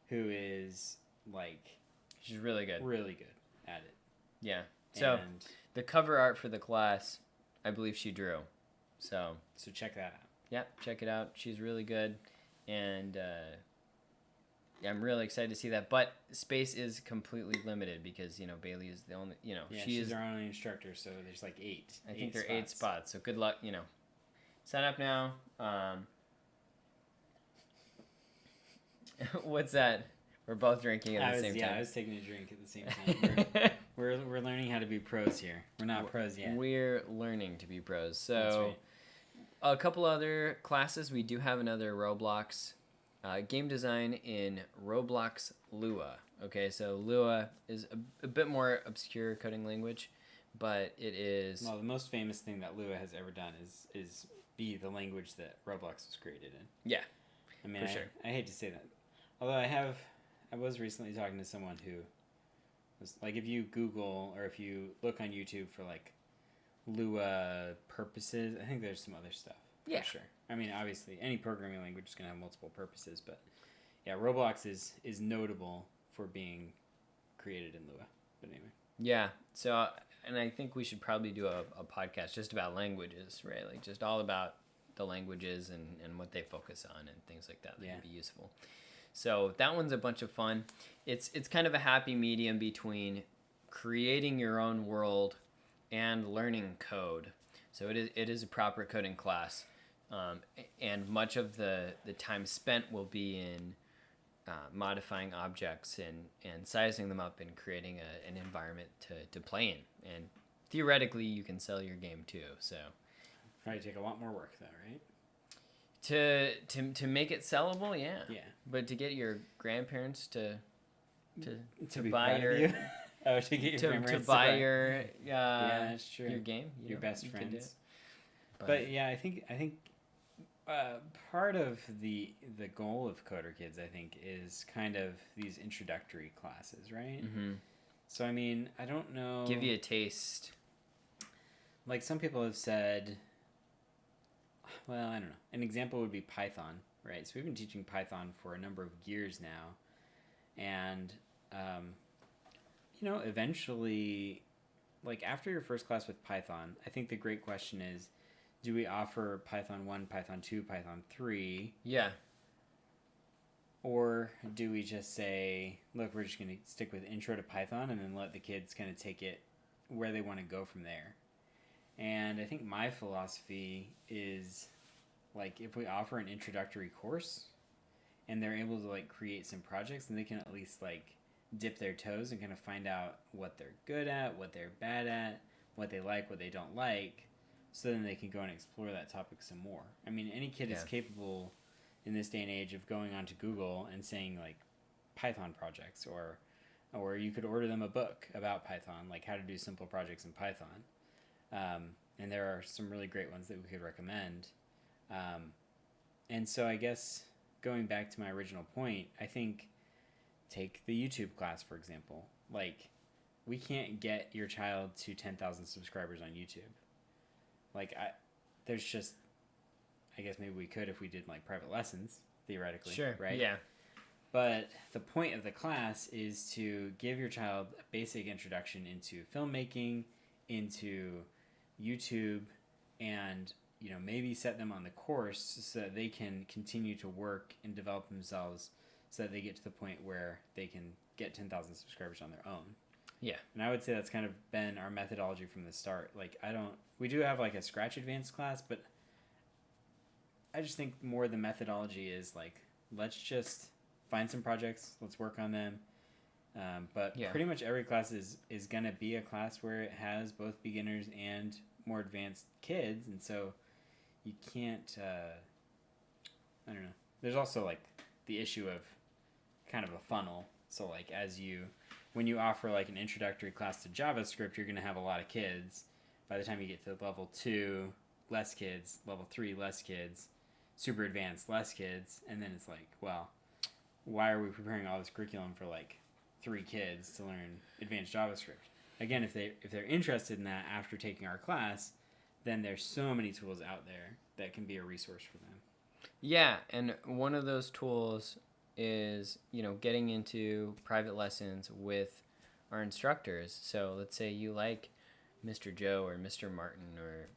who is like She's really good. really good at it. Yeah. So And the cover art for the class, I believe she drew. So so check that out. yeah, check it out. She's really good, and yeah, I'm really excited to see that. But space is completely limited because you know Bailey is the only. You know Yeah, she she's is. our only instructor, so there's like eight. I think there are 8 spots. So good luck. You know, sign up now. What's that? We're both drinking at the same I time. was taking a drink at the same time. We're learning how to be pros here. We're not pros yet. We're learning to be pros. So, That's right. a couple other classes. We do have another Roblox game design in Roblox Lua. Okay, so Lua is a bit more obscure coding language, but it is. Well, the most famous thing that Lua has ever done is be the language that Roblox was created in. Yeah, I mean, for sure. I hate to say that. Although I was recently talking to someone who was like, if you Google or if you look on YouTube for like Lua purposes, I think there's some other stuff. Yeah. For sure. I mean, obviously, any programming language is going to have multiple purposes, but yeah, Roblox is notable for being created in Lua. But anyway. Yeah. So, and I think we should probably do a podcast just about languages, right? Like just all about the languages and what they focus on and things like that that Yeah. can be useful. So that one's a bunch of fun. It's kind of a happy medium between creating your own world and learning code. So it is a proper coding class, and much of the time spent will be in modifying objects and sizing them up and creating an environment to play in. And theoretically, you can sell your game too. So Probably take a lot more work though, right? to make it sellable, yeah. Yeah. But to get your grandparents to be buy proud your of you. Oh, to get your to grandparents buy buy. your Yeah, that's true. your game, Your best you could do friends. it. But yeah, I think part of the goal of Coder Kids, I think, is kind of these introductory classes, right? Mm-hmm. So I mean, I don't know. Give you a taste. Like some people have said. Well, I don't know. An example would be Python, right? So we've been teaching Python for a number of years now, and eventually, like after your first class with Python, I think the great question is, do we offer Python 1, Python 2, Python 3? Yeah. Or do we just say, look, we're just going to stick with intro to Python and then let the kids kind of take it where they want to go from there? And I think my philosophy is, like, if we offer an introductory course and they're able to, like, create some projects, then they can at least, like, dip their toes and kind of find out what they're good at, what they're bad at, what they like, what they don't like, so then they can go and explore that topic some more. I mean, any kid is capable in this day and age of going onto Google and saying, like, Python projects, or you could order them a book about Python, like how to do simple projects in Python. And there are some really great ones that we could recommend. And so I guess going back to my original point, I think take the YouTube class, for example. Like, we can't get your child to 10,000 subscribers on YouTube. Like, there's just, I guess maybe we could if we did, like, private lessons, theoretically. Sure. Right? Yeah. But the point of the class is to give your child a basic introduction into filmmaking, into YouTube, and maybe set them on the course so that they can continue to work and develop themselves so that they get to the point where they can get 10,000 subscribers on their own. Yeah. And I would say that's kind of been our methodology from the start. Like, we do have like a Scratch Advanced class, but I just think more the methodology is like, let's just find some projects, let's work on them. But pretty much every class is going to be a class where it has both beginners and more advanced kids. And so you can't, I don't know. There's also like the issue of kind of a funnel. So like when you offer like an introductory class to JavaScript, you're going to have a lot of kids. By the time you get to level 2, less kids, level 3, less kids, super advanced, less kids. And then it's like, well, why are we preparing all this curriculum for like 3 kids to learn advanced JavaScript? Again, if they're interested in that after taking our class, then there's so many tools out there that can be a resource for them. Yeah, and one of those tools is, getting into private lessons with our instructors. So let's say you like Mr. Joe or Mr. Martin or,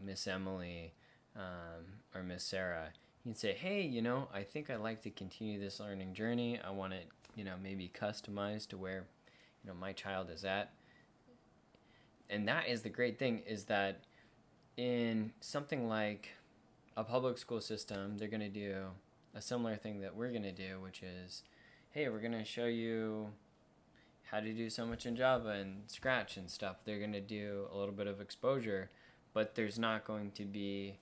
Miss Emily or Miss Sarah. You can say, hey, I think I'd like to continue this learning journey. I want it, maybe customized to where, my child is at. And that is the great thing, is that in something like a public school system, they're going to do a similar thing that we're going to do, which is, hey, we're going to show you how to do so much in Java and Scratch and stuff. They're going to do a little bit of exposure, but there's not going to be,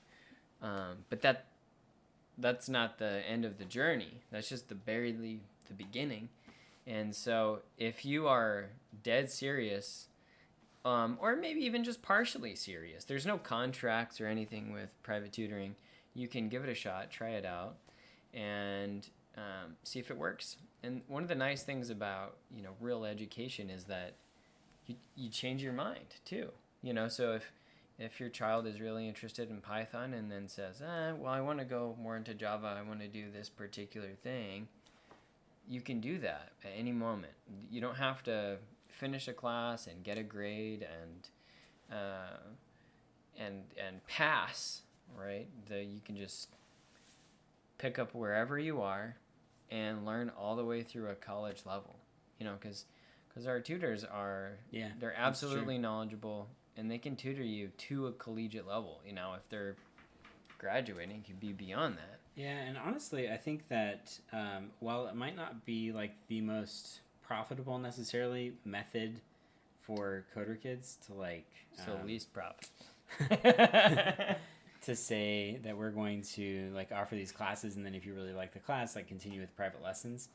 that's not the end of the journey. That's just barely the beginning. And so if you are dead serious, or maybe even just partially serious, there's no contracts or anything with private tutoring. You can give it a shot, try it out, and see if it works. And one of the nice things about, real education is that you change your mind too. So if your child is really interested in Python and then says, well, I want to go more into Java, I want to do this particular thing, you can do that at any moment. You don't have to finish a class and get a grade and pass, right? You can just pick up wherever you are and learn all the way through a college level. You know, because our tutors are, Yeah, they're that's true. absolutely knowledgeable, and they can tutor you to a collegiate level. You know, if they're graduating, it could be beyond that. Yeah, and honestly, I think that while it might not be like the most profitable necessarily method for coder kids to like So least profitable. to say that we're going to like offer these classes, and then if you really like the class, like continue with private lessons.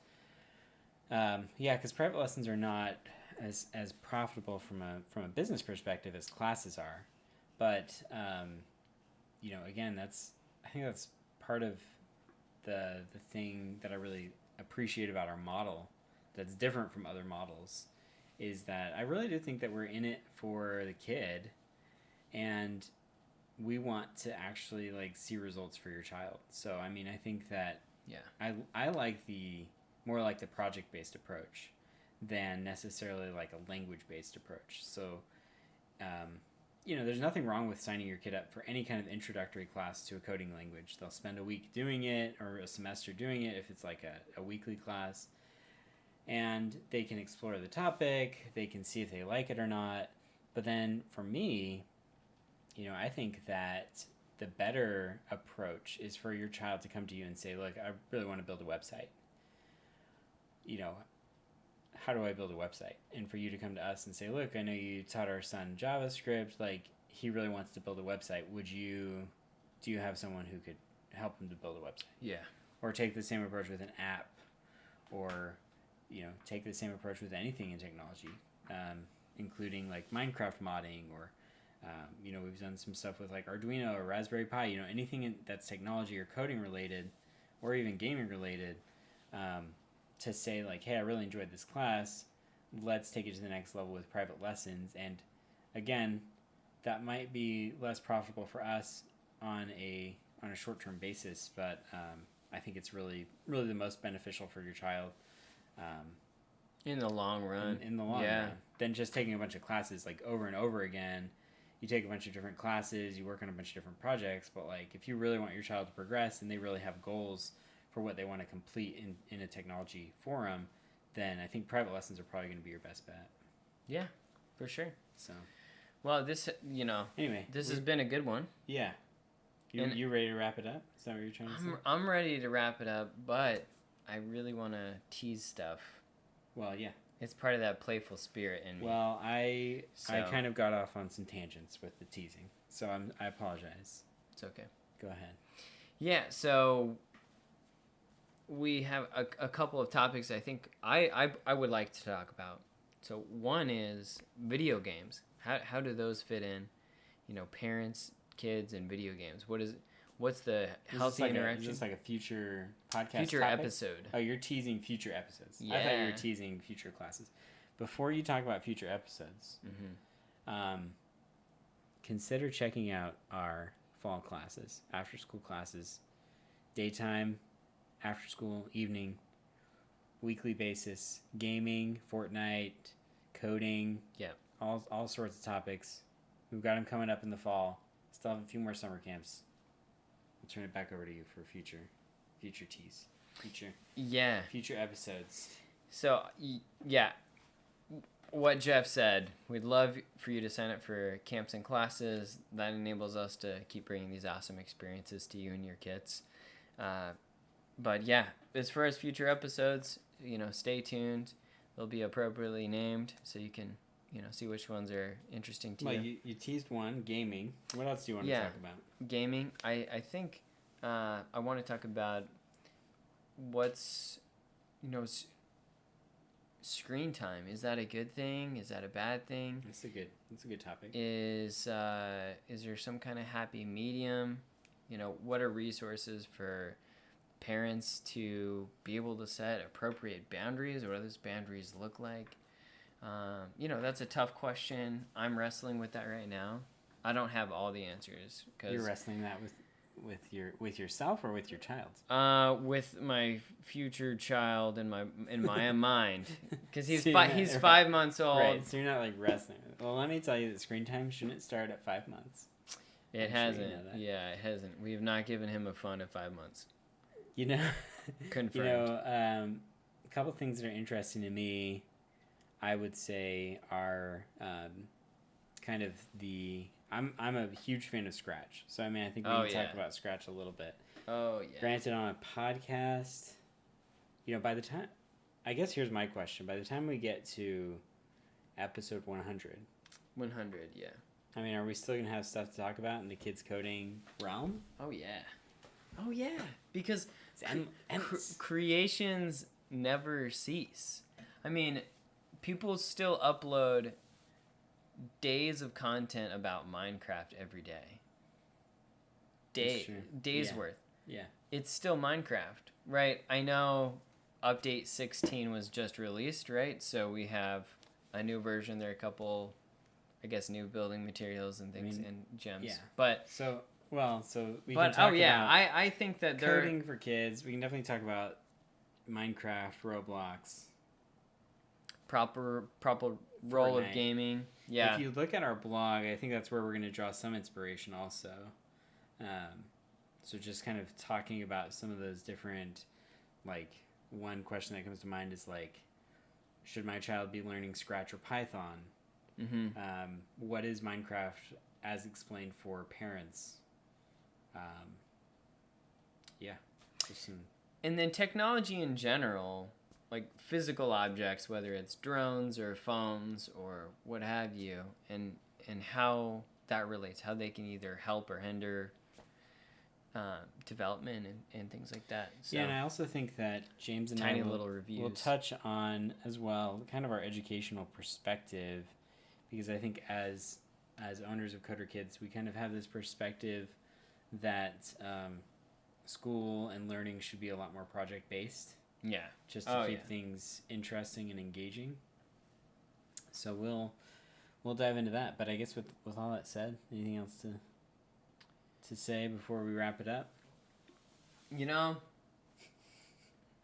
Yeah, because private lessons are not as profitable from a business perspective as classes are, but you know, again, I think that's part of the thing that I really appreciate about our model that's different from other models is that I really do think that we're in it for the kid, and we want to actually like see results for your child. So I mean, I think that I like the more like the project based approach than necessarily like a language based approach. So you know, there's nothing wrong with signing your kid up for any kind of introductory class to a coding language. They'll spend a week doing it or a semester doing it if it's like a weekly class. And they can explore the topic, they can see if they like it or not. But then for me, you know, I think that the better approach is for your child to come to you and say, look, I really want to build a website. You know, how do I build a website? And for you to come to us and say, look, I know you taught our son JavaScript, like he really wants to build a website. Do you have someone who could help him to build a website? Yeah. Or take the same approach with an app, or, you know, take the same approach with anything in technology, including like Minecraft modding, or, you know, we've done some stuff with like Arduino or Raspberry Pi, you know, anything that's technology or coding related, or even gaming related, to say like, hey, I really enjoyed this class, let's take it to the next level with private lessons. And again, that might be less profitable for us on a short-term basis, but I think it's really the most beneficial for your child in the long run. In the long run, than just taking a bunch of classes like over and over again. You take a bunch of different classes, you work on a bunch of different projects, but like if you really want your child to progress and they really have goals for what they want to complete in a technology forum, then I think private lessons are probably going to be your best bet. Yeah, for sure. So, well, this, you know, anyway, this has been a good one. Yeah. You ready to wrap it up? Is that what you're trying to say? I'm ready to wrap it up, but I really want to tease stuff. Well, yeah. It's part of that playful spirit in me. Well, I kind of got off on some tangents with the teasing, so I apologize. It's okay. Go ahead. Yeah, so we have a couple of topics I think I would like to talk about. So one is video games. How do those fit in? You know, parents, kids, and video games. What's the healthy interaction? Is this like a future podcast future topic? Episode. Oh, you're teasing future episodes. Yeah. I thought you were teasing future classes. Before you talk about future episodes, consider checking out our fall classes, after school classes, daytime, after school, evening, weekly basis, gaming, Fortnite, coding, all sorts of topics. We've got them coming up in the fall. Still have a few more summer camps. I'll turn it back over to you for future teas, future episodes. So yeah, what Jeff said, we'd love for you to sign up for camps and classes. That enables us to keep bringing these awesome experiences to you and your kids. But yeah, as far as future episodes, you know, stay tuned. They'll be appropriately named, so you can, you know, see which ones are interesting to you. Well, you teased one, gaming. What else do you want to talk about? Gaming. I think I want to talk about what's, you know, screen time. Is that a good thing? Is that a bad thing? That's a good topic. Is there some kind of happy medium? You know, what are resources for parents to be able to set appropriate boundaries? What do those boundaries look like? You know, that's a tough question. I'm wrestling with that right now. I don't have all the answers. You're wrestling that with yourself or with your child? With my future child in my mind, because he's So he's 5 months old. Right, so you're not like wrestling. Well, let me tell you that screen time shouldn't start at 5 months. It I'm hasn't. sure you know that. Yeah, it hasn't. We have not given him a phone at 5 months. You know, Confirmed. A couple things that are interesting to me, I would say, are kind of I'm a huge fan of Scratch. So I mean, I think we can talk about Scratch a little bit. Oh yeah. Granted, on a podcast, by the time, I guess here's my question: by the time we get to episode 100, 100, yeah. I mean, are we still gonna have stuff to talk about in the kids coding realm? Oh yeah. Oh yeah. Because Endless. creations never cease. I mean, people still upload days of content about Minecraft every day. Days worth. Yeah. It's still Minecraft, right? I know update 16 was just released, right? So we have a new version. There are a couple, I guess, new building materials and things and gems. Yeah. But we can talk about I think that coding for kids. We can definitely talk about Minecraft, Roblox, proper role of Fortnite. gaming. Yeah. If you look at our blog, I think that's where we're going to draw some inspiration also. So just kind of talking about some of those different, like, one question that comes to mind is like, should my child be learning Scratch or Python? Mm-hmm. What is Minecraft as explained for parents? Just some... And then technology in general, like physical objects, whether it's drones or phones or what have you, and how that relates, how they can either help or hinder development and things like that. So, yeah, and I also think that James and tiny I little reviews will touch on as well kind of our educational perspective, because I think as owners of Coder Kids, we kind of have this perspective that school and learning should be a lot more project based. Yeah. Just to keep things interesting and engaging. So we'll dive into that. But I guess with all that said, anything else to say before we wrap it up?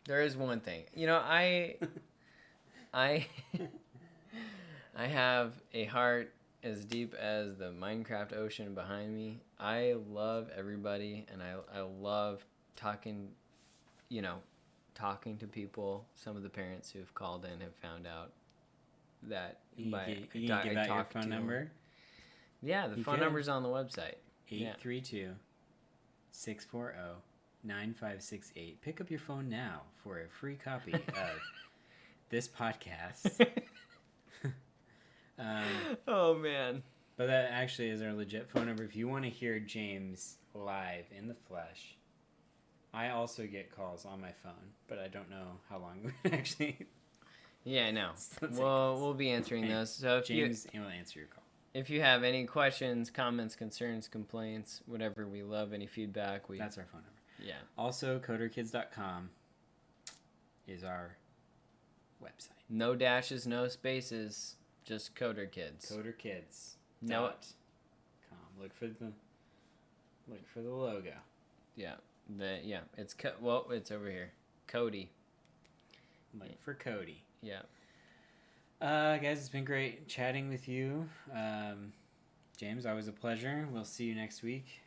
There is one thing. I I have a heart as deep as the Minecraft ocean behind me. I love everybody, and I love talking to people. Some of the parents who have called in have found out that you can give out your phone number? Yeah, the phone number's on the website. 832-640-9568. Pick up your phone now for a free copy of this podcast. Oh, man. But that actually is our legit phone number. If you want to hear James live in the flesh, I also get calls on my phone, but I don't know how long we actually... Yeah, no. We'll be answering those. So if James will answer your call. If you have any questions, comments, concerns, complaints, whatever, we love any feedback. That's our phone number. Yeah. Also, coderkids.com is our website. No dashes, no spaces, just Coder Kids. Coderkids. No. Look for the logo. Yeah. It's it's over here. Cody. Look for Cody. Yeah. Guys, it's been great chatting with you. James, always a pleasure. We'll see you next week.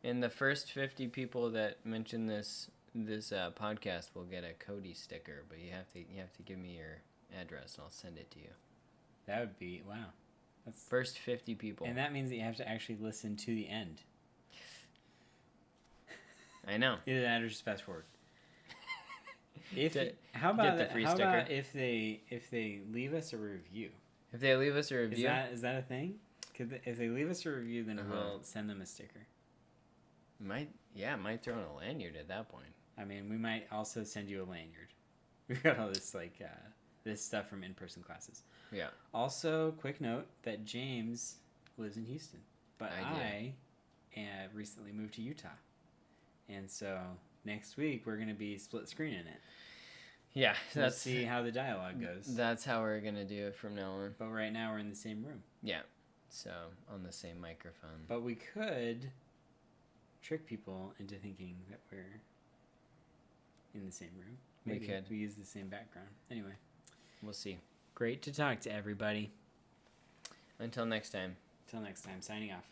And the first 50 people that mention this podcast will get a Cody sticker, but you have to give me your address and I'll send it to you. That would be wow. That's first 50 people. And that means that you have to actually listen to the end. I know. Either that or just fast forward. How about if they leave us a review? If they leave us a review, is that a thing? If they leave us a review, then we'll send them a sticker. Might throw in a lanyard at that point. I mean, we might also send you a lanyard. We've got all this this stuff from in-person classes. Yeah. Also, quick note that James lives in Houston, but I recently moved to Utah, and so next week we're gonna be split screening it. Yeah, let's see how the dialogue goes. That's how we're gonna do it from now on. But right now we're in the same room. Yeah, so on the same microphone. But we could trick people into thinking that we're in the same room. Maybe we could. We use the same background. Anyway, we'll see. Great to talk to everybody. Until next time. Signing off.